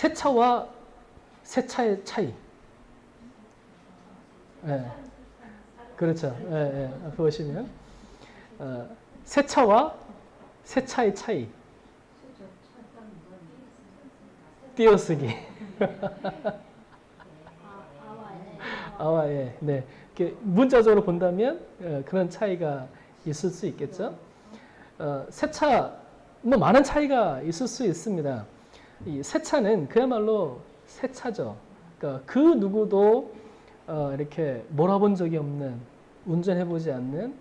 새 차와 새 차의 차이. 예. 그렇죠. 예, 예. 보시면 새 차와 새 차의 차이. 띄어쓰기. 아와 예. 네. 이렇게 문자적으로 본다면 그런 차이가 있을 수 있겠죠. 새 차, 뭐 많은 차이가 있을 수 있습니다. 이 새 차는 그야말로 새 차죠. 그러니까 그 누구도 이렇게 몰아본 적이 없는, 운전해보지 않는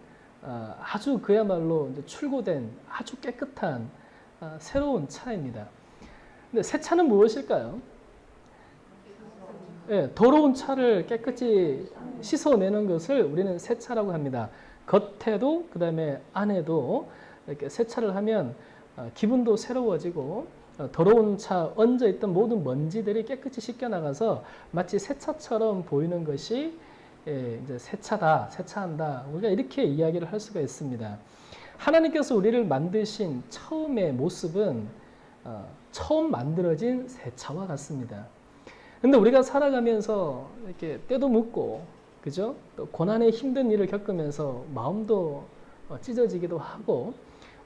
아주 그야말로 이제 출고된 아주 깨끗한 새로운 차입니다. 근데 새 차는 무엇일까요? 예, 더러운 차를 깨끗이 씻어내는 것을 우리는 새 차라고 합니다. 겉에도 그 다음에 안에도 이렇게 세차를 하면 기분도 새로워지고 더러운 차 얹어있던 모든 먼지들이 깨끗이 씻겨나가서 마치 새 차처럼 보이는 것이 이제 새 차다, 세차한다. 우리가 이렇게 이야기를 할 수가 있습니다. 하나님께서 우리를 만드신 처음의 모습은 처음 만들어진 새 차와 같습니다. 근데 우리가 살아가면서 이렇게 때도 묻고, 그죠? 또 고난의 힘든 일을 겪으면서 마음도 찢어지기도 하고,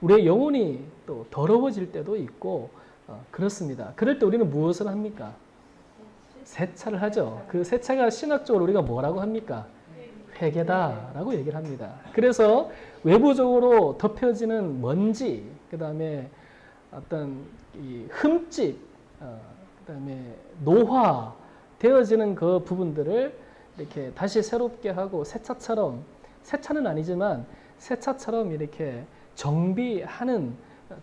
우리의 영혼이 또 더러워질 때도 있고, 그렇습니다. 그럴 때 우리는 무엇을 합니까? 세차를 하죠. 그 세차가 신학적으로 우리가 뭐라고 합니까? 회개다라고 얘기를 합니다. 그래서 외부적으로 덮여지는 먼지, 그 다음에 어떤 이 흠집, 그 다음에 노화 되어지는 그 부분들을 이렇게 다시 새롭게 하고 세차처럼, 세차는 아니지만 세차처럼 이렇게 정비하는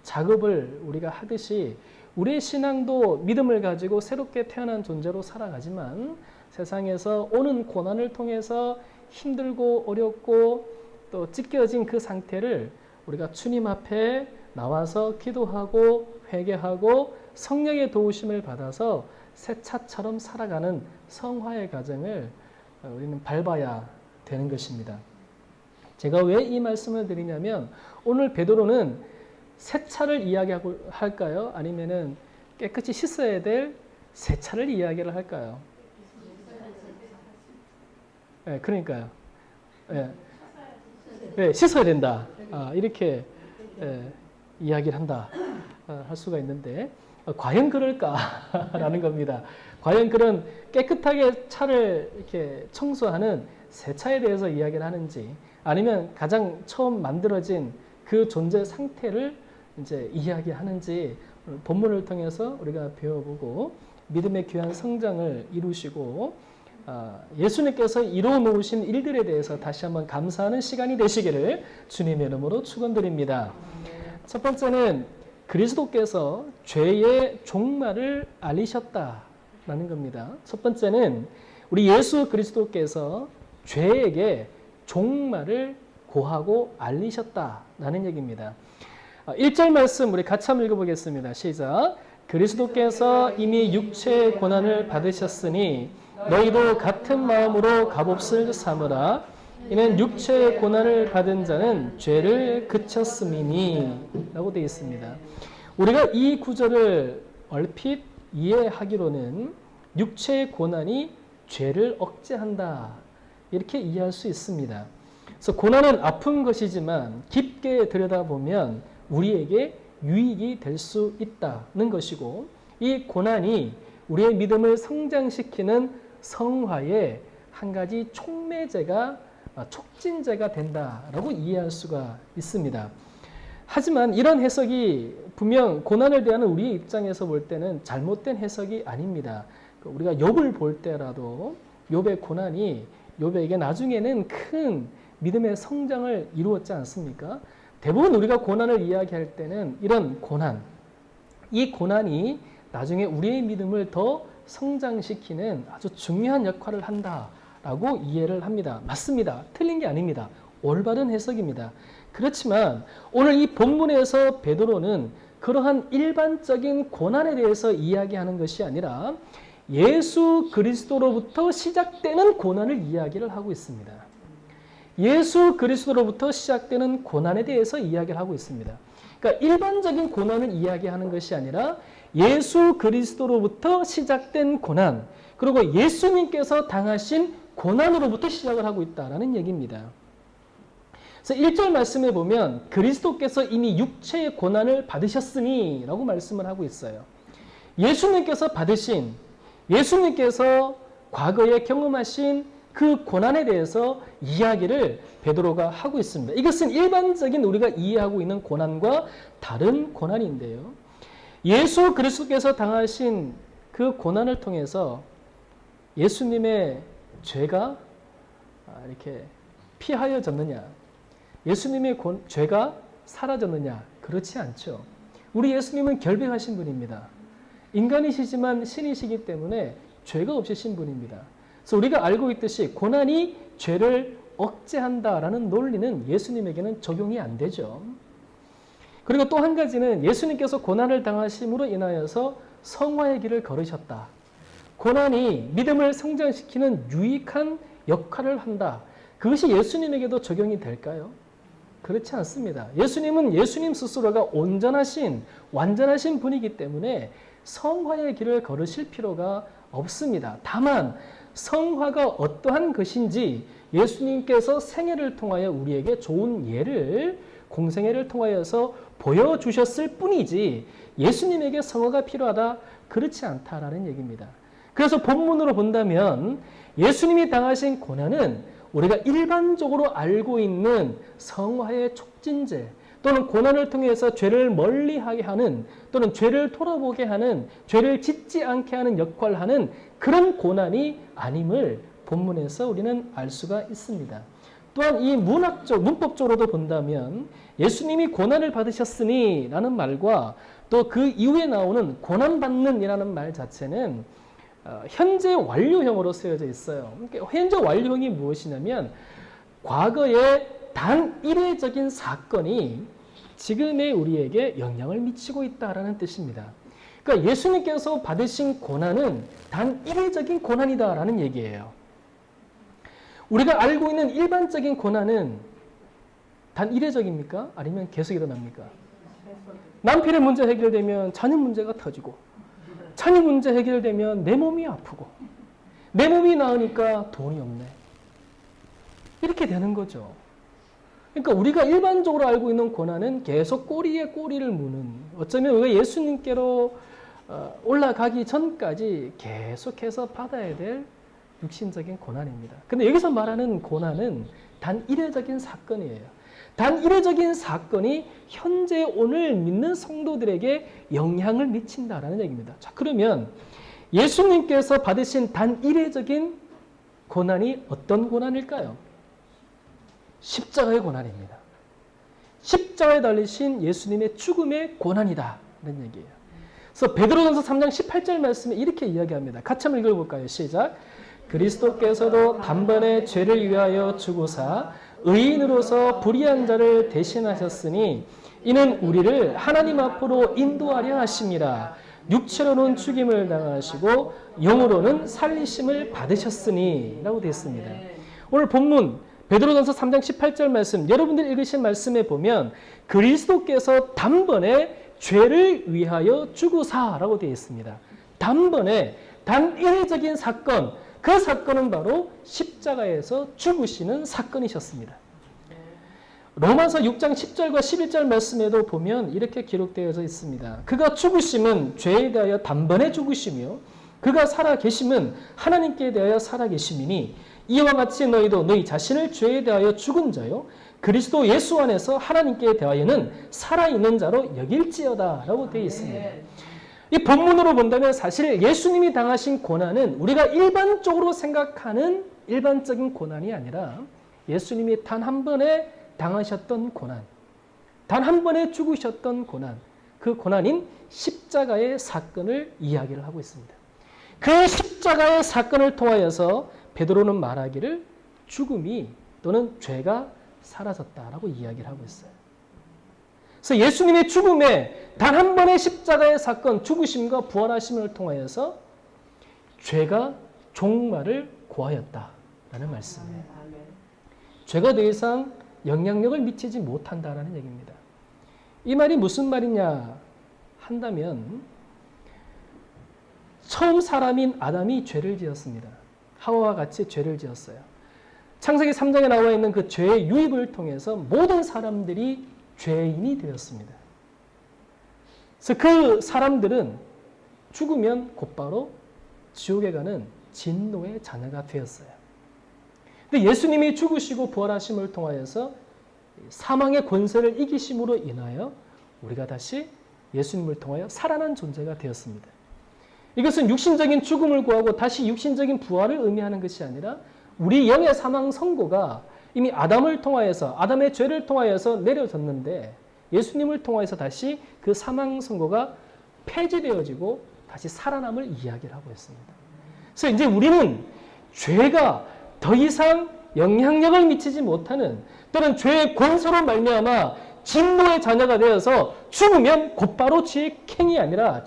작업을 우리가 하듯이 우리의 신앙도 믿음을 가지고 새롭게 태어난 존재로 살아가지만 세상에서 오는 고난을 통해서 힘들고 어렵고 또 찢겨진 그 상태를 우리가 주님 앞에 나와서 기도하고 회개하고 성령의 도우심을 받아서 새 차처럼 살아가는 성화의 과정을 우리는 밟아야 되는 것입니다. 제가 왜 이 말씀을 드리냐면 오늘 베드로는 새 차를 이야기하고 할까요? 아니면은 깨끗이 씻어야 될 새 차를 이야기를 할까요? 네, 그러니까요. 네. 네, 씻어야 된다. 이렇게 이야기를 한다 할 수가 있는데 과연 그럴까라는 겁니다. 과연 그런 깨끗하게 차를 이렇게 청소하는 새 차에 대해서 이야기를 하는지 아니면 가장 처음 만들어진 그 존재 상태를 이제 이야기하는지 본문을 통해서 우리가 배워보고 믿음의 귀한 성장을 이루시고 예수님께서 이루어 놓으신 일들에 대해서 다시 한번 감사하는 시간이 되시기를 주님의 이름으로 축원드립니다. 첫 번째는 그리스도께서 죄의 종말을 알리셨다라는 겁니다. 첫 번째는 우리 예수 그리스도께서 죄에게 종말을 고하고 알리셨다라는 얘기입니다. 1절 말씀 우리 같이 한번 읽어보겠습니다. 시작. 그리스도께서 이미 육체의 고난을 받으셨으니 너희도 같은 마음으로 값없을 삼으라. 이는 육체의 고난을 받은 자는 죄를 그쳤음이니 라고 되어 있습니다. 우리가 이 구절을 얼핏 이해하기로는 육체의 고난이 죄를 억제한다 이렇게 이해할 수 있습니다. 그래서 고난은 아픈 것이지만 깊게 들여다보면 우리에게 유익이 될 수 있다는 것이고 이 고난이 우리의 믿음을 성장시키는 성화의 한 가지 촉매제가 촉진제가 된다라고 이해할 수가 있습니다. 하지만 이런 해석이 분명 고난을 대하는 우리의 입장에서 볼 때는 잘못된 해석이 아닙니다. 우리가 욥을 볼 때라도 욥의 고난이 욥에게 나중에는 큰 믿음의 성장을 이루었지 않습니까? 대부분 우리가 고난을 이야기할 때는 이런 고난, 이 고난이 나중에 우리의 믿음을 더 성장시키는 아주 중요한 역할을 한다라고 이해를 합니다. 맞습니다. 틀린 게 아닙니다. 올바른 해석입니다. 그렇지만 오늘 이 본문에서 베드로는 그러한 일반적인 고난에 대해서 이야기하는 것이 아니라 예수 그리스도로부터 시작되는 고난을 이야기를 하고 있습니다. 예수 그리스도로부터 시작되는 고난에 대해서 이야기를 하고 있습니다. 그러니까 일반적인 고난을 이야기하는 것이 아니라 예수 그리스도로부터 시작된 고난, 그리고 예수님께서 당하신 고난으로부터 시작을 하고 있다라는 얘기입니다. 그래서 1절 말씀에 보면 그리스도께서 이미 육체의 고난을 받으셨으니 라고 말씀을 하고 있어요. 예수님께서 과거에 경험하신 그 고난에 대해서 이야기를 베드로가 하고 있습니다. 이것은 일반적인 우리가 이해하고 있는 고난과 다른 고난인데요. 예수 그리스도께서 당하신 그 고난을 통해서 예수님의 죄가 이렇게 피하여졌느냐? 예수님의 죄가 사라졌느냐? 그렇지 않죠. 우리 예수님은 결백하신 분입니다. 인간이시지만 신이시기 때문에 죄가 없으신 분입니다. 그래서 우리가 알고 있듯이 고난이 죄를 억제한다라는 논리는 예수님에게는 적용이 안 되죠. 그리고 또 한 가지는 예수님께서 고난을 당하심으로 인하여서 성화의 길을 걸으셨다. 고난이 믿음을 성장시키는 유익한 역할을 한다. 그것이 예수님에게도 적용이 될까요? 그렇지 않습니다. 예수님은 예수님 스스로가 온전하신, 완전하신 분이기 때문에 성화의 길을 걸으실 필요가 없습니다. 다만 성화가 어떠한 것인지 예수님께서 생애를 통하여 우리에게 좋은 예를, 공생애를 통하여서 보여주셨을 뿐이지 예수님에게 성화가 필요하다, 그렇지 않다라는 얘기입니다. 그래서 본문으로 본다면 예수님이 당하신 고난은 우리가 일반적으로 알고 있는 성화의 촉진제, 또는 고난을 통해서 죄를 멀리하게 하는, 또는 죄를 돌아보게 하는, 죄를 짓지 않게 하는 역할을 하는 그런 고난이 아님을 본문에서 우리는 알 수가 있습니다. 또한 이 문법적으로도 본다면 예수님이 고난을 받으셨으니 라는 말과 또 그 이후에 나오는 고난받는 이라는 말 자체는 현재 완료형으로 쓰여져 있어요. 현재 완료형이 무엇이냐면 과거에 단 이례적인 사건이 지금의 우리에게 영향을 미치고 있다라는 뜻입니다. 그러니까 예수님께서 받으신 고난은 단 이례적인 고난이다라는 얘기예요. 우리가 알고 있는 일반적인 고난은 단 이례적입니까? 아니면 계속 일어납니까? 남편의 문제 해결되면 자녀 문제가 터지고, 자녀 문제 해결되면 내 몸이 아프고, 내 몸이 나으니까 돈이 없네. 이렇게 되는 거죠. 그러니까 우리가 일반적으로 알고 있는 고난은 계속 꼬리에 꼬리를 무는, 어쩌면 우리가 예수님께로 올라가기 전까지 계속해서 받아야 될 육신적인 고난입니다. 근데 여기서 말하는 고난은 단 이례적인 사건이에요. 단 이례적인 사건이 현재 오늘 믿는 성도들에게 영향을 미친다라는 얘기입니다. 자, 그러면 예수님께서 받으신 단 이례적인 고난이 어떤 고난일까요? 십자가의 고난입니다. 십자가에 달리신 예수님의 죽음의 고난이다 라는 얘기예요. 그래서 베드로전서 3장 18절 말씀에 이렇게 이야기합니다. 같이 한번 읽어볼까요? 시작. 그리스도께서도 단번에 죄를 위하여 죽으사 의인으로서 불의한 자를 대신하셨으니 이는 우리를 하나님 앞으로 인도하려 하심이라. 육체로는 죽임을 당하시고 영으로는 살리심을 받으셨으니 라고 되어 있습니다. 오늘 본문 베드로전서 3장 18절 말씀, 여러분들 읽으신 말씀에 보면 그리스도께서 단번에 죄를 위하여 죽으사라고 되어 있습니다. 단번에, 단 이례적인 사건, 그 사건은 바로 십자가에서 죽으시는 사건이셨습니다. 로마서 6장 10절과 11절 말씀에도 보면 이렇게 기록되어져 있습니다. 그가 죽으심은 죄에 대하여 단번에 죽으시며 그가 살아계심은 하나님께 대하여 살아계심이니 이와 같이 너희도 너희 자신을 죄에 대하여 죽은 자요 그리스도 예수 안에서 하나님께 대하여는 살아있는 자로 여길지어다 라고 되어 있습니다. 이 본문으로 본다면 사실 예수님이 당하신 고난은 우리가 일반적으로 생각하는 일반적인 고난이 아니라 예수님이 단 한 번에 당하셨던 고난, 단 한 번에 죽으셨던 고난, 그 고난인 십자가의 사건을 이야기를 하고 있습니다. 그 십자가의 사건을 통하여서 베드로는 말하기를 죽음이 또는 죄가 사라졌다라고 이야기를 하고 있어요. 그래서 예수님의 죽음에 단 한 번의 십자가의 사건, 죽으심과 부활하심을 통하여서 죄가 종말을 고하였다라는 말씀이에요. 죄가 더 이상 영향력을 미치지 못한다라는 얘기입니다. 이 말이 무슨 말이냐 한다면 처음 사람인 아담이 죄를 지었습니다. 하와와 같이 죄를 지었어요. 창세기 3장에 나와 있는 그 죄의 유입을 통해서 모든 사람들이 죄인이 되었습니다. 그래서 그 사람들은 죽으면 곧바로 지옥에 가는 진노의 자녀가 되었어요. 근데 예수님이 죽으시고 부활하심을 통하여서 사망의 권세를 이기심으로 인하여 우리가 다시 예수님을 통하여 살아난 존재가 되었습니다. 이것은 육신적인 죽음을 구하고 다시 육신적인 부활을 의미하는 것이 아니라 우리 영의 사망 선고가 이미 아담을 통하여서 아담의 죄를 통하여서 내려졌는데 예수님을 통하여서 다시 그 사망 선고가 폐지되어지고 다시 살아남을 이야기를 하고 있습니다. 그래서 이제 우리는 죄가 더 이상 영향력을 미치지 못하는 또는 죄의 권세로 말미암아 진노의 자녀가 되어서 죽으면 곧바로 지옥행이 아니라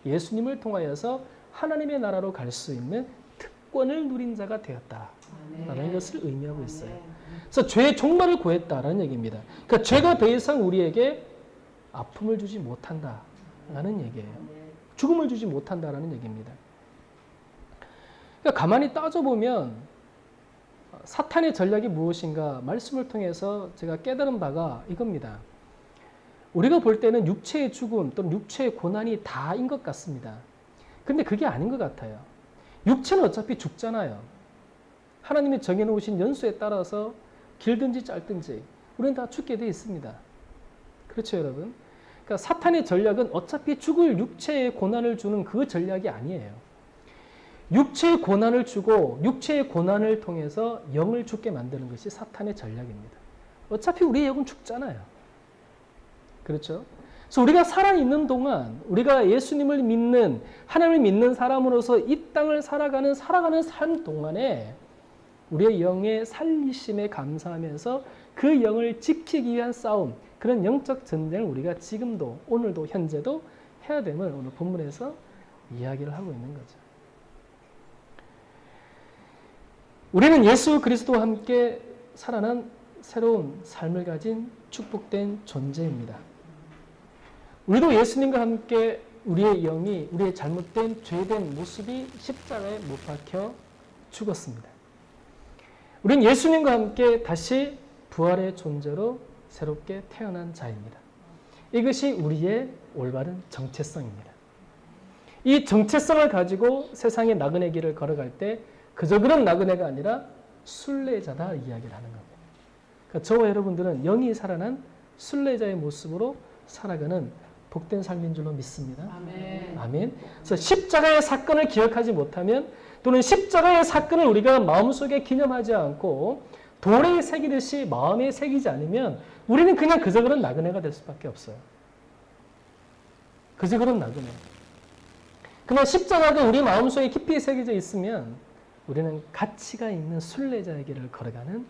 예수님을 통하여서 하나님의 나라로 갈 수 있는 특권을 누린 자가 되었다라는 것을 의미하고 있어요. 그래서 죄의 종말을 구했다라는 얘기입니다. 그러니까 죄가 더 이상 우리에게 아픔을 주지 못한다라는 얘기예요. 죽음을 주지 못한다라는 얘기입니다. 그러니까 가만히 따져보면 사탄의 전략이 무엇인가 말씀을 통해서 제가 깨달은 바가 이겁니다. 우리가 볼 때는 육체의 죽음 또는 육체의 고난이 다인 것 같습니다. 근데 그게 아닌 것 같아요. 육체는 어차피 죽잖아요. 하나님이 정해놓으신 연수에 따라서 길든지 짧든지 우리는 다 죽게 되어 있습니다. 그렇죠, 여러분? 그러니까 사탄의 전략은 어차피 죽을 육체의 고난을 주는 그 전략이 아니에요. 육체의 고난을 주고 육체의 고난을 통해서 영을 죽게 만드는 것이 사탄의 전략입니다. 어차피 우리의 영은 죽잖아요. 그렇죠? 그래서 우리가 살아있는 동안 우리가 예수님을 믿는 하나님을 믿는 사람으로서 이 땅을 살아가는 삶 동안에 우리의 영의 살리심에 감사하면서 그 영을 지키기 위한 싸움, 그런 영적 전쟁을 우리가 지금도 오늘도 현재도 해야 됨을 오늘 본문에서 이야기를 하고 있는 거죠. 우리는 예수 그리스도와 함께 살아난 새로운 삶을 가진 축복된 존재입니다. 우리도 예수님과 함께 우리의 영이 우리의 잘못된 죄된 모습이 십자가에 못 박혀 죽었습니다. 우리는 예수님과 함께 다시 부활의 존재로 새롭게 태어난 자입니다. 이것이 우리의 올바른 정체성입니다. 이 정체성을 가지고 세상의 나그네 길을 걸어갈 때 그저 그런 나그네가 아니라 순례자다 이야기를 하는 겁니다. 그러니까 저와 여러분들은 영이 살아난 순례자의 모습으로 살아가는 복된 삶인 줄로 믿습니다. 아멘. 아멘. 그래서 십자가의 사건을 기억하지 못하면 또는 십자가의 사건을 우리가 마음속에 기념하지 않고 돌에 새기듯이 마음에 새기지 않으면 우리는 그냥 그저 그런 나그네가 될 수밖에 없어요. 그저 그런 나그네. 그러나 십자가가 우리 마음속에 깊이 새겨져 있으면 우리는 가치가 있는 순례자의 길을 걸어가는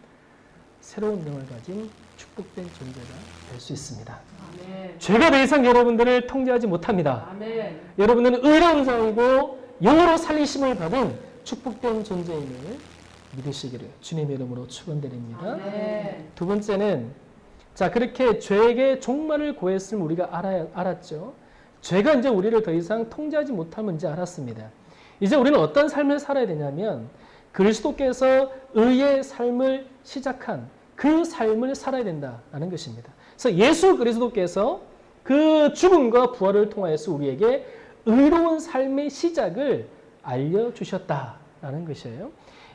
새로운 영을 가진 축복된 존재가 될 수 있습니다. 아멘. 죄가 더 이상 여러분들을 통제하지 못합니다. 아멘. 여러분들은 의로운 자이고 영으로 살리심을 받은 축복된 존재임을 믿으시기를 주님의 이름으로 축원드립니다. 아멘. 두 번째는 자 그렇게 죄에게 종말을 구했음을 우리가 알았죠. 죄가 이제 우리를 더 이상 통제하지 못할 문제 알았습니다. 이제 우리는 어떤 삶을 살아야 되냐면 그리스도께서 의의 삶을 시작한 그 삶을 살아야 된다는 것입니다. 그래서 예수 그리스도께서 그 죽음과 부활을 통하여서 우리에게 의로운 삶의 시작을 알려주셨다라는 것이에요.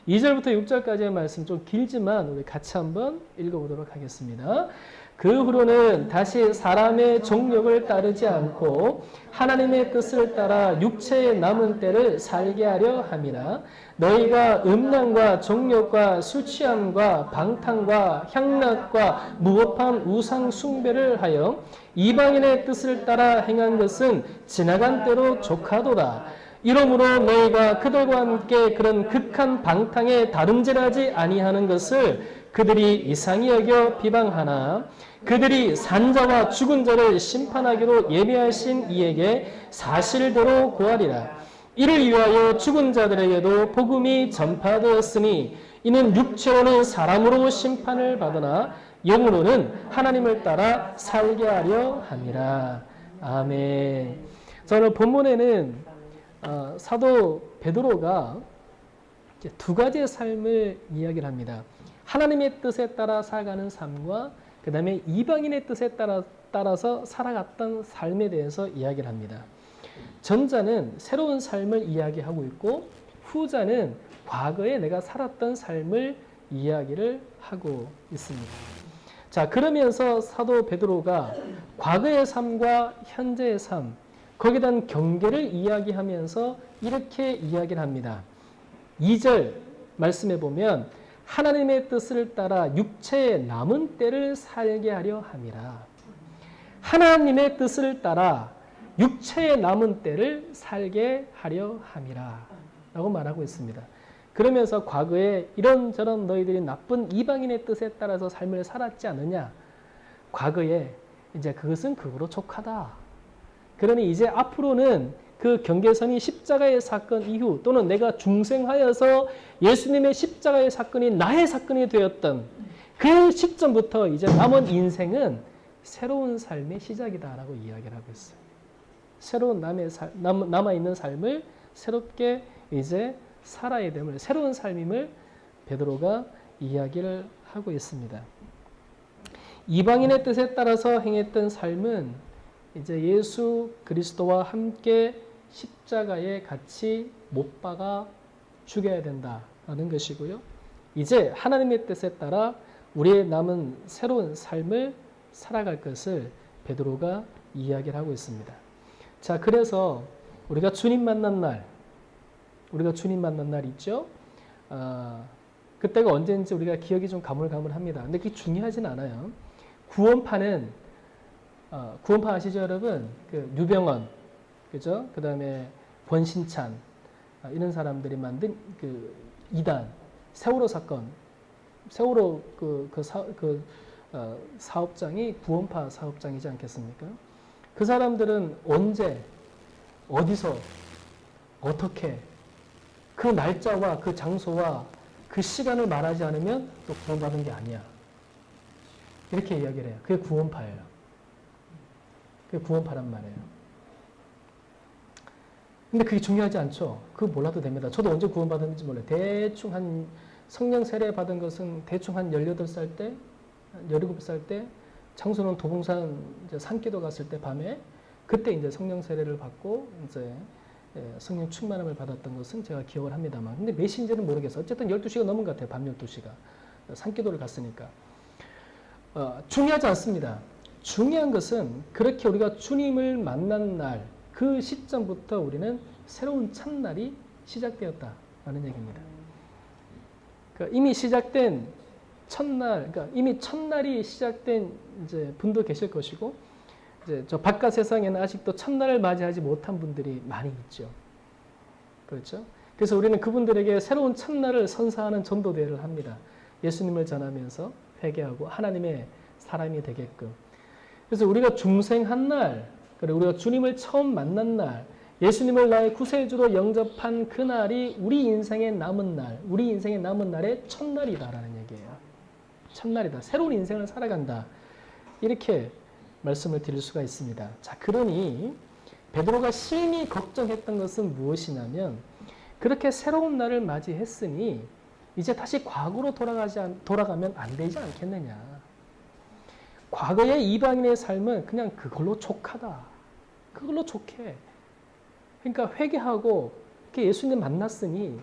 2절부터 6절까지의 말씀 좀 길지만 우리 같이 한번 읽어보도록 하겠습니다. 그 후로는 다시 사람의 정욕을 따르지 않고 하나님의 뜻을 따라 육체의 남은 때를 살게 하려 함이라. 너희가 음란과 정욕과 술 취함과 방탕과 향락과 무법한 우상 숭배를 하여 이방인의 뜻을 따라 행한 것은 지나간 때로 족하도다. 이러므로 너희가 그들과 함께 그런 극한 방탕에 다름질하지 아니하는 것을 그들이 이상히 여겨 비방하나 그들이 산자와 죽은 자를 심판하기로 예비하신 이에게 사실대로 고하리라. 이를 위하여 죽은 자들에게도 복음이 전파되었으니 이는 육체로는 사람으로 심판을 받으나 영으로는 하나님을 따라 살게 하려 함이라. 아멘. 자, 오늘 본문에는 사도 베드로가 두 가지의 삶을 이야기를 합니다. 하나님의 뜻에 따라 살아가는 삶과 그 다음에 이방인의 뜻에 따라서 살아갔던 삶에 대해서 이야기를 합니다. 전자는 새로운 삶을 이야기하고 있고 후자는 과거에 내가 살았던 삶을 이야기를 하고 있습니다. 자, 그러면서 사도 베드로가 과거의 삶과 현재의 삶, 거기에 대한 경계를 이야기하면서 이렇게 이야기를 합니다. 2절 말씀해 보면 하나님의 뜻을 따라 육체의 남은 때를 살게 하려 함이라. 하나님의 뜻을 따라 육체의 남은 때를 살게 하려 함이라 라고 말하고 있습니다. 그러면서 과거에 이런저런 너희들이 나쁜 이방인의 뜻에 따라서 삶을 살았지 않느냐. 과거에 이제 그것은 그거로 족하다. 그러니 이제 앞으로는 그 경계선이 십자가의 사건 이후 또는 내가 중생하여서 예수님의 십자가의 사건이 나의 사건이 되었던 그 시점부터 이제 남은 인생은 새로운 삶의 시작이다라고 이야기를 하고 있어요. 새로운 남아있는 삶을 새롭게 이제 살아야 됨을, 새로운 삶임을 베드로가 이야기를 하고 있습니다. 이방인의 뜻에 따라서 행했던 삶은 이제 예수 그리스도와 함께 십자가에 같이 못 박아 죽여야 된다라는 것이고요. 이제 하나님의 뜻에 따라 우리의 남은 새로운 삶을 살아갈 것을 베드로가 이야기를 하고 있습니다. 자, 그래서 우리가 주님 만난 날 있죠? 그때가 언제인지 우리가 기억이 좀 가물가물합니다. 근데 그게 중요하진 않아요. 구원파 아시죠, 여러분? 그 유병헌, 그죠? 그 다음에 권신찬, 이런 사람들이 만든 그 이단, 세월호 사건, 세월호 사업장이 구원파 사업장이지 않겠습니까? 그 사람들은 언제, 어디서, 어떻게, 그 날짜와 그 장소와 그 시간을 말하지 않으면 또 구원받은 게 아니야. 이렇게 이야기를 해요. 그게 구원파예요. 그게 구원파란 말이에요. 근데 그게 중요하지 않죠. 그거 몰라도 됩니다. 저도 언제 구원받았는지 몰라요. 대충 한 성령 세례 받은 것은 대충 한 18살 때, 17살 때, 장소는 도봉산 이제 산기도 갔을 때 밤에 그때 이제 성령 세례를 받고 이제 성령 충만함을 받았던 것은 제가 기억을 합니다만. 근데 몇 시인지는 모르겠어요. 어쨌든 12시가 넘은 것 같아요. 밤 12시가. 산기도를 갔으니까. 중요하지 않습니다. 중요한 것은 그렇게 우리가 주님을 만난 날, 그 시점부터 우리는 새로운 첫날이 시작되었다라는 얘기입니다. 그러니까 이미 시작된 첫날, 그러니까 이미 첫날이 시작된 이제 분도 계실 것이고, 이제 저 바깥 세상에는 아직도 첫날을 맞이하지 못한 분들이 많이 있죠. 그렇죠? 그래서 우리는 그분들에게 새로운 첫날을 선사하는 전도대회를 합니다. 예수님을 전하면서 회개하고 하나님의 사람이 되게끔. 그래서 우리가 중생한 날, 그리고 우리가 주님을 처음 만난 날, 예수님을 나의 구세주로 영접한 그날이 우리 인생의 남은 날, 우리 인생의 남은 날의 첫날이다라는 얘기예요. 첫날이다. 새로운 인생을 살아간다. 이렇게 말씀을 드릴 수가 있습니다. 자, 그러니 베드로가 심히 걱정했던 것은 무엇이냐면 그렇게 새로운 날을 맞이했으니 이제 다시 과거로 돌아가면 안 되지 않겠느냐. 과거의 이방인의 삶은 그냥 그걸로 족하다. 그걸로 족해. 그러니까 회개하고 이렇게 예수님 만났으니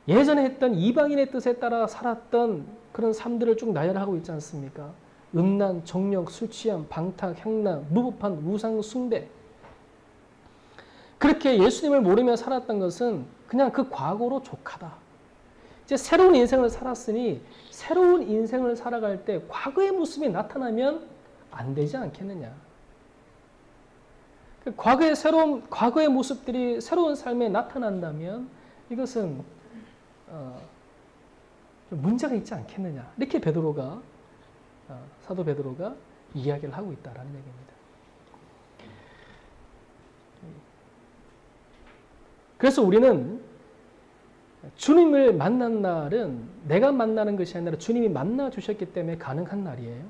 예전에 했던 이방인의 뜻에 따라 살았던 그런 삶들을 쭉 나열하고 있지 않습니까? 음란, 정력, 술 취함, 방탕, 향락, 무법한 우상 숭배. 그렇게 예수님을 모르며 살았던 것은 그냥 그 과거로 족하다. 이제 새로운 인생을 살았으니 새로운 인생을 살아갈 때 과거의 모습이 나타나면 안 되지 않겠느냐. 과거의 모습들이 새로운 삶에 나타난다면 이것은 문제가 있지 않겠느냐. 이렇게 사도 베드로가 이야기를 하고 있다라는 얘기입니다. 그래서 우리는 주님을 만난 날은 내가 만나는 것이 아니라 주님이 만나 주셨기 때문에 가능한 날이에요.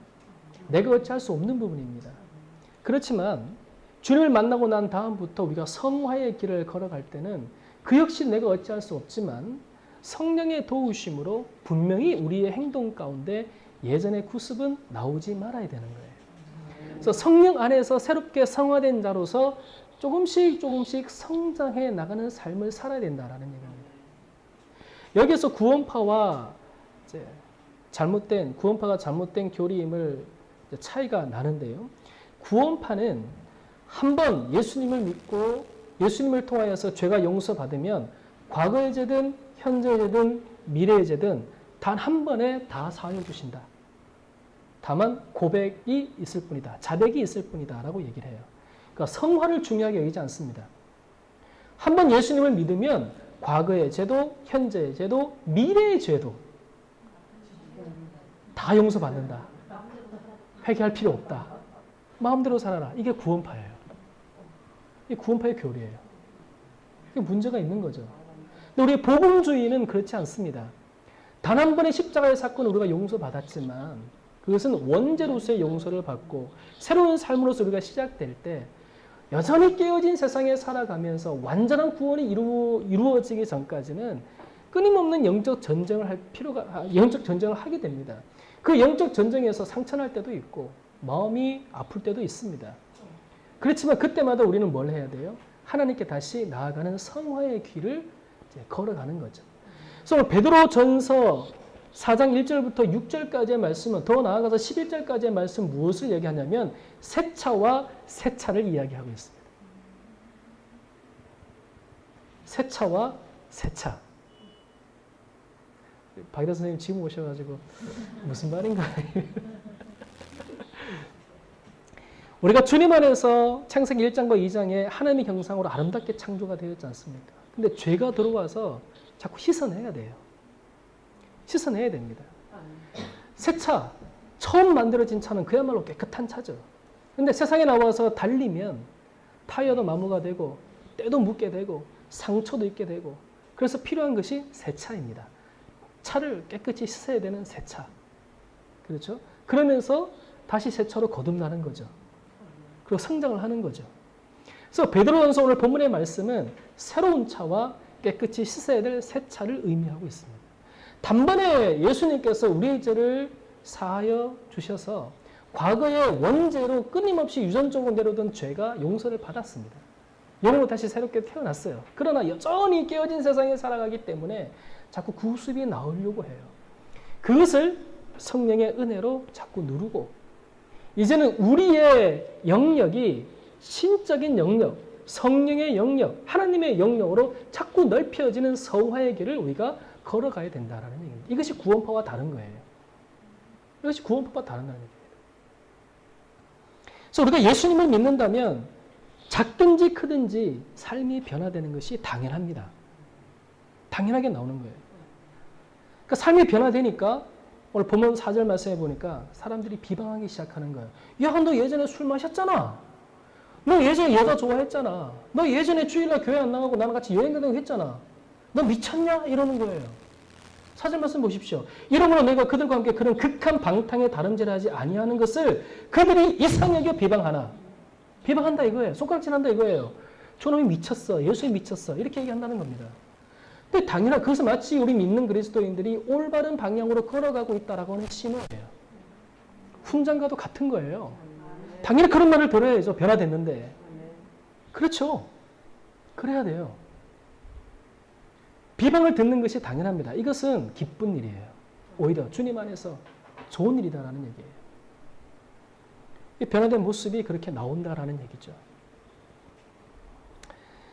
내가 어찌할 수 없는 부분입니다. 그렇지만 주님을 만나고 난 다음부터 우리가 성화의 길을 걸어갈 때는 그 역시 내가 어찌할 수 없지만 성령의 도우심으로 분명히 우리의 행동 가운데 예전의 구습은 나오지 말아야 되는 거예요. 그래서 성령 안에서 새롭게 성화된 자로서 조금씩 성장해 나가는 삶을 살아야 된다라는 얘기입니다. 여기서 구원파가 잘못된 교리임을 차이가 나는데요. 구원파는 한번 예수님을 믿고 예수님을 통하여서 죄가 용서받으면 과거의 죄든 현재의 죄든 미래의 죄든 단 한 번에 다 사하여 주신다. 다만 고백이 있을 뿐이다. 자백이 있을 뿐이다. 라고 얘기를 해요. 그러니까 성화를 중요하게 여기지 않습니다. 한번 예수님을 믿으면 과거의 죄도 현재의 죄도 미래의 죄도 다 용서받는다. 회개할 필요 없다. 마음대로 살아라. 이게 구원파예요. 이게 구원파의 교리예요. 이게 문제가 있는 거죠. 근데 우리 복음주의는 그렇지 않습니다. 단 한 번의 십자가의 사건을 우리가 용서받았지만 그것은 원죄로서의 용서를 받고 새로운 삶으로서 우리가 시작될 때 여전히 깨어진 세상에 살아가면서 완전한 구원이 이루어지기 전까지는 끊임없는 영적 전쟁을 하게 됩니다. 그 영적 전쟁에서 상처날 때도 있고 마음이 아플 때도 있습니다. 그렇지만 그때마다 우리는 뭘 해야 돼요? 하나님께 다시 나아가는 성화의 길을 걸어가는 거죠. 그래서 오늘 베드로전서 4장 1절부터 6절까지의 말씀은 더 나아가서 11절까지의 말씀 무엇을 얘기하냐면 세차와 세차를 이야기하고 있습니다. 세차와 세차. 박이다 선생님 지금 오셔가지고 무슨 말인가? 우리가 주님 안에서 창세기 1장과 2장에 하나님의 형상으로 아름답게 창조가 되었지 않습니까? 근데 죄가 들어와서 자꾸 씻어내야 돼요. 씻어내야 됩니다. 새 차, 처음 만들어진 차는 그야말로 깨끗한 차죠. 근데 세상에 나와서 달리면 타이어도 마모가 되고 때도 묻게 되고 상처도 있게 되고 그래서 필요한 것이 새 차입니다. 차를 깨끗이 씻어야 되는 새 차. 그렇죠? 그러면서 다시 새 차로 거듭나는 거죠. 그리고 성장을 하는 거죠. 그래서 베드로전서 오늘 본문의 말씀은 새로운 차와 깨끗이 씻어야 될 새 차를 의미하고 있습니다. 단번에 예수님께서 우리의 죄를 사하여 주셔서 과거의 원죄로 끊임없이 유전적으로 내려오던 죄가 용서를 받았습니다. 영으로 다시 새롭게 태어났어요. 그러나 여전히 깨어진 세상에 살아가기 때문에 자꾸 구습이 나오려고 해요. 그것을 성령의 은혜로 자꾸 누르고 이제는 우리의 영역이 신적인 영역, 성령의 영역, 하나님의 영역으로 자꾸 넓혀지는 성화의 길을 우리가 걸어가야 된다는 얘기입니다. 이것이 구원파와 다른 거예요. 이것이 구원파와 다른다는 얘기입니다. 그래서 우리가 예수님을 믿는다면 작든지 크든지 삶이 변화되는 것이 당연합니다. 당연하게 나오는 거예요. 그러니까 삶이 변화되니까 오늘 본문 4절 말씀해 보니까 사람들이 비방하기 시작하는 거예요. 야, 너 예전에 술 마셨잖아. 너 예전에 여자 좋아했잖아. 너 예전에 주일날 교회 안 나가고 나랑 같이 여행 다니고 했잖아. 너 미쳤냐? 이러는 거예요. 4절 말씀 보십시오. 이러므로 내가 그들과 함께 그런 극한 방탕에 다름질을 하지 아니하는 것을 그들이 이상 여겨 비방하나. 비방한다 이거예요. 손가락질한다 이거예요. 저놈이 미쳤어. 예수님 미쳤어. 이렇게 얘기한다는 겁니다. 근데 당연한 그것은 마치 우리 믿는 그리스도인들이 올바른 방향으로 걸어가고 있다라고 하는 신호예요. 훈장과도 같은 거예요. 당연히 그런 말을 들어야죠. 변화됐는데. 그렇죠. 그래야 돼요. 비방을 듣는 것이 당연합니다. 이것은 기쁜 일이에요. 오히려 주님 안에서 좋은 일이다라는 얘기예요. 이 변화된 모습이 그렇게 나온다라는 얘기죠.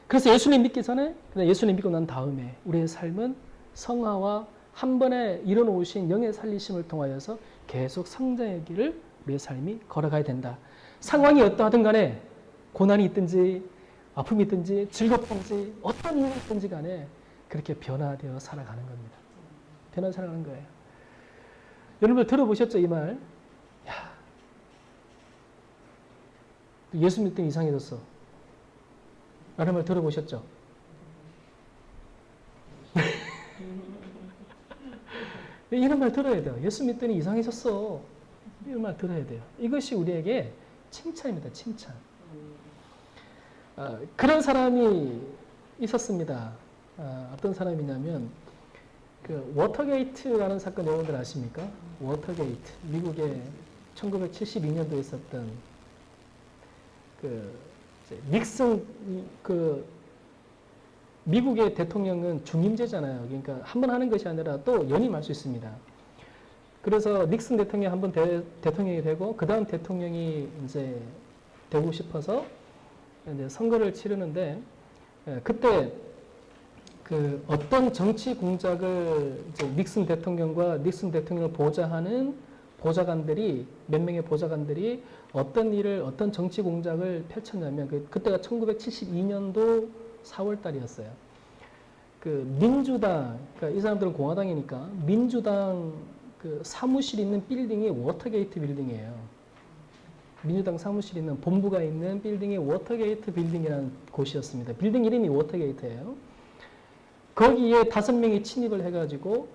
그래서 예수님 믿기 전에, 예수님 믿고 난 다음에 우리의 삶은 성화와 한 번에 이뤄놓으신 영의 살리심을 통하여서 계속 성장의 길을 우리의 삶이 걸어가야 된다. 상황이 어떠하든 간에 고난이 있든지 아픔이 있든지 즐겁든지 어떤 일이 있든지 간에 그렇게 변화되어 살아가는 겁니다. 변화 살아가는 거예요. 여러분들 들어보셨죠? 이 말. 야, 예수 믿더니 이상해졌어. 라는 말 들어보셨죠? 이런 말 들어야 돼요. 예수 믿더니 이상해졌어. 이런 말 들어야 돼요. 이것이 우리에게 칭찬입니다. 칭찬. 그런 사람이 있었습니다. 어떤 사람이냐면 그 워터게이트라는 사건 여러분들 아십니까? 워터게이트. 미국의 1972년도에 있었던 그 닉슨 그 미국의 대통령은 중임제잖아요. 그러니까 한 번 하는 것이 아니라 또 연임할 수 있습니다. 그래서 닉슨 대통령이 한 번 대통령이 되고 그 다음 대통령이 이제 되고 싶어서 이제 선거를 치르는데 그때 그 어떤 정치 공작을 이제 닉슨 대통령과 닉슨 대통령을 보좌하는 보좌관들이 몇 명의 보좌관들이 어떤 일을 어떤 정치 공작을 펼쳤냐면 그때가 1972년도 4월 달이었어요. 그 민주당 그러니까 이 사람들은 공화당이니까 민주당 그 사무실 있는 빌딩이 워터게이트 빌딩이에요. 민주당 사무실 있는 본부가 있는 빌딩이 워터게이트 빌딩이라는 곳이었습니다. 빌딩 이름이 워터게이트예요. 거기에 5명이 침입을 해가지고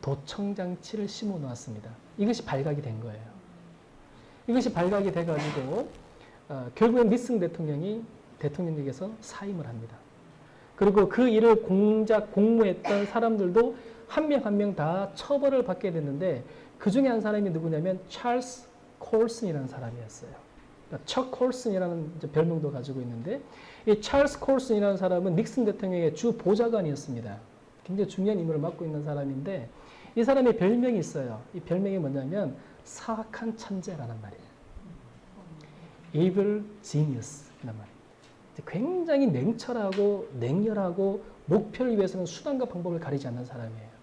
도청장치를 심어 놓았습니다. 이것이 발각이 된 거예요. 이것이 발각이 돼가지고 결국엔 닉슨 대통령이 대통령직에서 사임을 합니다. 그리고 그 일을 공모했던 사람들도 한 명 한 명 다 처벌을 받게 됐는데 그 중에 한 사람이 누구냐면 찰스 콜슨이라는 사람이었어요. 그러니까 척 콜슨이라는 별명도 가지고 있는데 이 찰스 콜슨이라는 사람은 닉슨 대통령의 주 보좌관이었습니다. 굉장히 중요한 임무를 맡고 있는 사람인데 이 사람의 별명이 있어요. 이 별명이 뭐냐면 사악한 천재라는 말이에요. Evil Genius라는 말이에요. 굉장히 냉철하고 냉혈하고 목표를 위해서는 수단과 방법을 가리지 않는 사람이에요.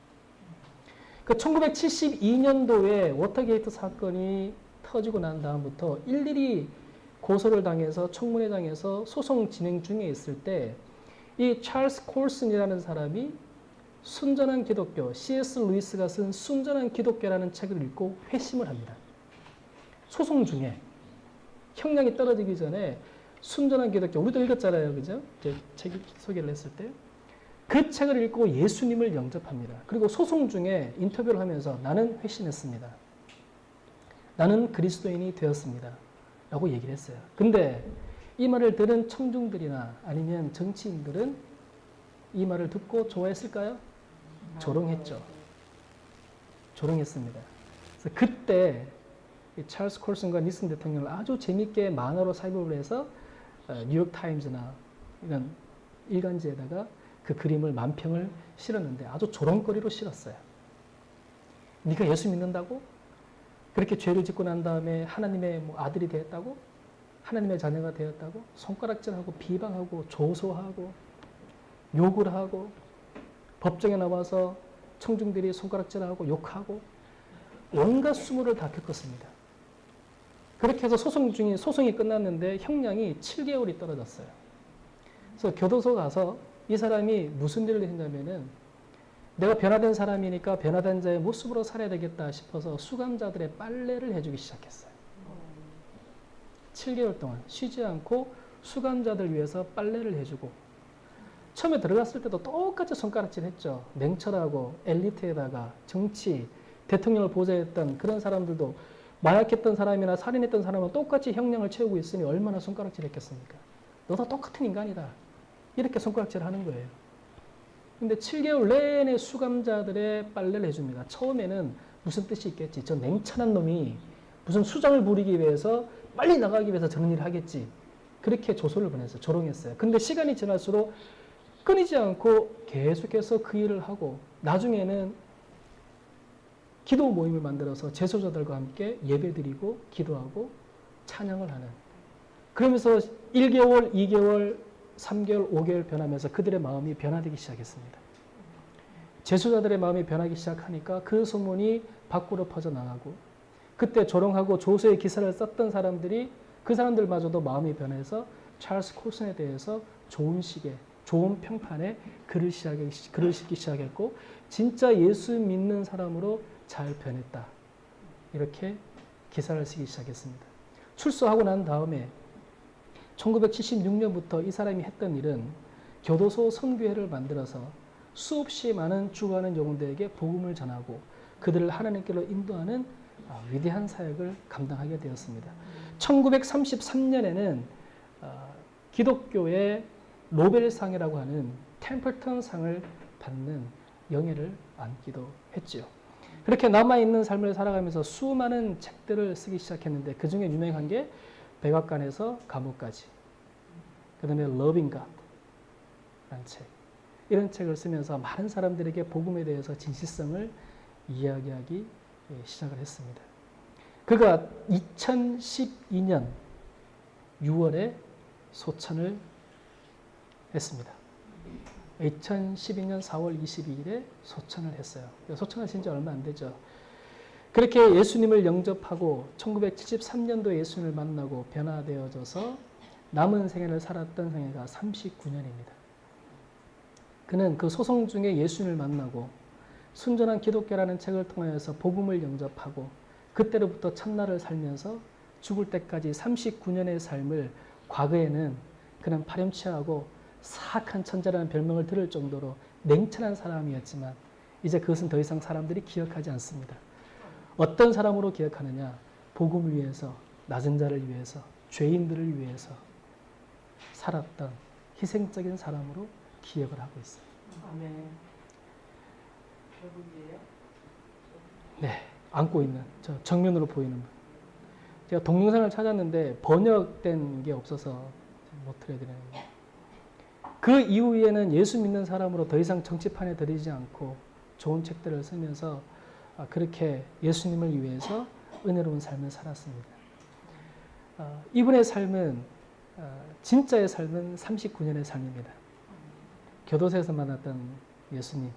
그 1972년도에 워터게이트 사건이 터지고 난 다음부터 일일이 고소를 당해서 청문회장에서 소송 진행 중에 있을 때 이 찰스 콜슨이라는 사람이 순전한 기독교, C.S. 루이스가 쓴 순전한 기독교라는 책을 읽고 회심을 합니다. 소송 중에 형량이 떨어지기 전에 순전한 기독교, 우리도 읽었잖아요. 그죠? 책 소개를 했을 때. 그 책을 읽고 예수님을 영접합니다. 그리고 소송 중에 인터뷰를 하면서 나는 회심했습니다. 나는 그리스도인이 되었습니다. 라고 얘기를 했어요. 근데 이 말을 들은 청중들이나 아니면 정치인들은 이 말을 듣고 좋아했을까요? 조롱했죠. 조롱했습니다. 그래서 그때 찰스 콜슨과 닉슨 대통령을 아주 재밌게 만화로 삽입을 해서 뉴욕타임즈나 이런 일간지에다가 그 그림을 만평을 실었는데 아주 조롱거리로 실었어요. 네가 예수 믿는다고? 그렇게 죄를 짓고 난 다음에 하나님의 아들이 되었다고? 하나님의 자녀가 되었다고? 손가락질하고 비방하고 조소하고 욕을 하고 법정에 나와서 청중들이 손가락질하고 욕하고 온갖 수모를 다 겪었습니다. 그렇게 해서 소송이 끝났는데 형량이 7개월이 떨어졌어요. 그래서 교도소 가서 이 사람이 무슨 일을 했냐면은 내가 변화된 사람이니까 변화된 자의 모습으로 살아야 되겠다 싶어서 수감자들의 빨래를 해주기 시작했어요. 7개월 동안 쉬지 않고 수감자들 위해서 빨래를 해주고 처음에 들어갔을 때도 똑같이 손가락질 했죠. 냉철하고 엘리트에다가 정치, 대통령을 보좌했던 그런 사람들도 마약했던 사람이나 살인했던 사람은 똑같이 형량을 채우고 있으니 얼마나 손가락질 했겠습니까? 너도 똑같은 인간이다. 이렇게 손가락질 하는 거예요. 근데 7개월 내내 수감자들의 빨래를 해줍니다. 처음에는 무슨 뜻이 있겠지. 저 냉철한 놈이 무슨 수장을 부리기 위해서 빨리 나가기 위해서 저런 일을 하겠지. 그렇게 조소를 보냈어요. 조롱했어요. 근데 시간이 지날수록 끊이지 않고 계속해서 그 일을 하고 나중에는 기도 모임을 만들어서 재소자들과 함께 예배드리고 기도하고 찬양을 하는 그러면서 1개월, 2개월, 3개월, 5개월 변하면서 그들의 마음이 변화되기 시작했습니다. 재소자들의 마음이 변하기 시작하니까 그 소문이 밖으로 퍼져나가고 그때 조롱하고 조소의 기사를 썼던 사람들이 그 사람들마저도 마음이 변해서 찰스 콜슨에 대해서 좋은 시계, 좋은 평판에 글을 쓰기 시작했고 진짜 예수 믿는 사람으로 잘 변했다. 이렇게 기사를 쓰기 시작했습니다. 출소하고 난 다음에 1976년부터 이 사람이 했던 일은 교도소 선교회를 만들어서 수없이 많은 죽어가는 영혼들에게 복음을 전하고 그들을 하나님께로 인도하는 위대한 사역을 감당하게 되었습니다. 1933년에는 기독교의 노벨상이라고 하는 템플턴 상을 받는 영예를 안기도 했지요. 그렇게 남아있는 삶을 살아가면서 수많은 책들을 쓰기 시작했는데 그 중에 유명한 게 백악관에서 감옥까지, 그 다음에 Loving God라는 책, 이런 책을 쓰면서 많은 사람들에게 복음에 대해서 진실성을 이야기하기 시작을 했습니다. 그가 2012년 6월에 소천을 했습니다. 2012년 4월 22일에 소천을 했어요. 소천하신 지 얼마 안 되죠. 그렇게 예수님을 영접하고 1973년도에 예수님을 만나고 변화되어져서 남은 생애를 살았던 생애가 39년입니다. 그는 그 소송 중에 예수님을 만나고 순전한 기독교라는 책을 통하여서 복음을 영접하고 그때로부터 첫날을 살면서 죽을 때까지 39년의 삶을, 과거에는 그는 파렴치하고 사악한 천재라는 별명을 들을 정도로 냉철한 사람이었지만 이제 그것은 더 이상 사람들이 기억하지 않습니다. 어떤 사람으로 기억하느냐? 복음을 위해서, 낮은 자를 위해서, 죄인들을 위해서 살았던 희생적인 사람으로 기억을 하고 있어요. 아멘. 저분이에요? 네, 안고 있는, 저 정면으로 보이는 분. 제가 동영상을 찾았는데 번역된 게 없어서 못 드려드리는 거예요. 그 이후에는 예수 믿는 사람으로 더 이상 정치판에 들이지 않고 좋은 책들을 쓰면서 그렇게 예수님을 위해서 은혜로운 삶을 살았습니다. 이분의 삶은, 진짜의 삶은 39년의 삶입니다. 교도소에서 만났던 예수님,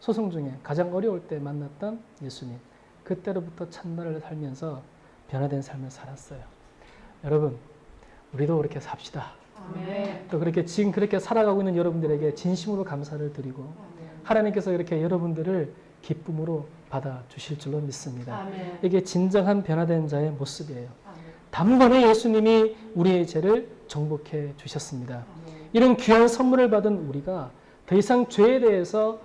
소송 중에 가장 어려울 때 만났던 예수님, 그때로부터 첫날을 살면서 변화된 삶을 살았어요. 여러분, 우리도 그렇게 삽시다. 아멘. 또 그렇게 지금 그렇게 살아가고 있는 여러분들에게 진심으로 감사를 드리고 아멘. 하나님께서 이렇게 여러분들을 기쁨으로 받아주실 줄로 믿습니다. 아멘. 이게 진정한 변화된 자의 모습이에요. 아멘. 단번에 예수님이 우리의 죄를 정복해 주셨습니다. 아멘. 이런 귀한 선물을 받은 우리가 더 이상 죄에 대해서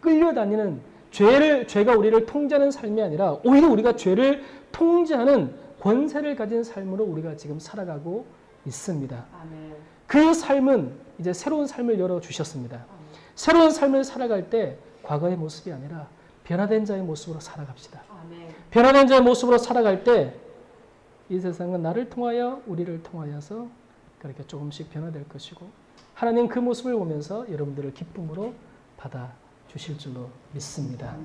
끌려다니는, 죄가 우리를 통제하는 삶이 아니라 오히려 우리가 죄를 통제하는 권세를 가진 삶으로 우리가 지금 살아가고 있습니다. 아멘. 그 삶은 이제 새로운 삶을 열어주셨습니다. 아멘. 새로운 삶을 살아갈 때 과거의 모습이 아니라 변화된 자의 모습으로 살아갑시다. 아멘. 변화된 자의 모습으로 살아갈 때 이 세상은 나를 통하여, 우리를 통하여서 그렇게 조금씩 변화될 것이고 하나님 그 모습을 보면서 여러분들을 기쁨으로 받아주실 줄로 믿습니다.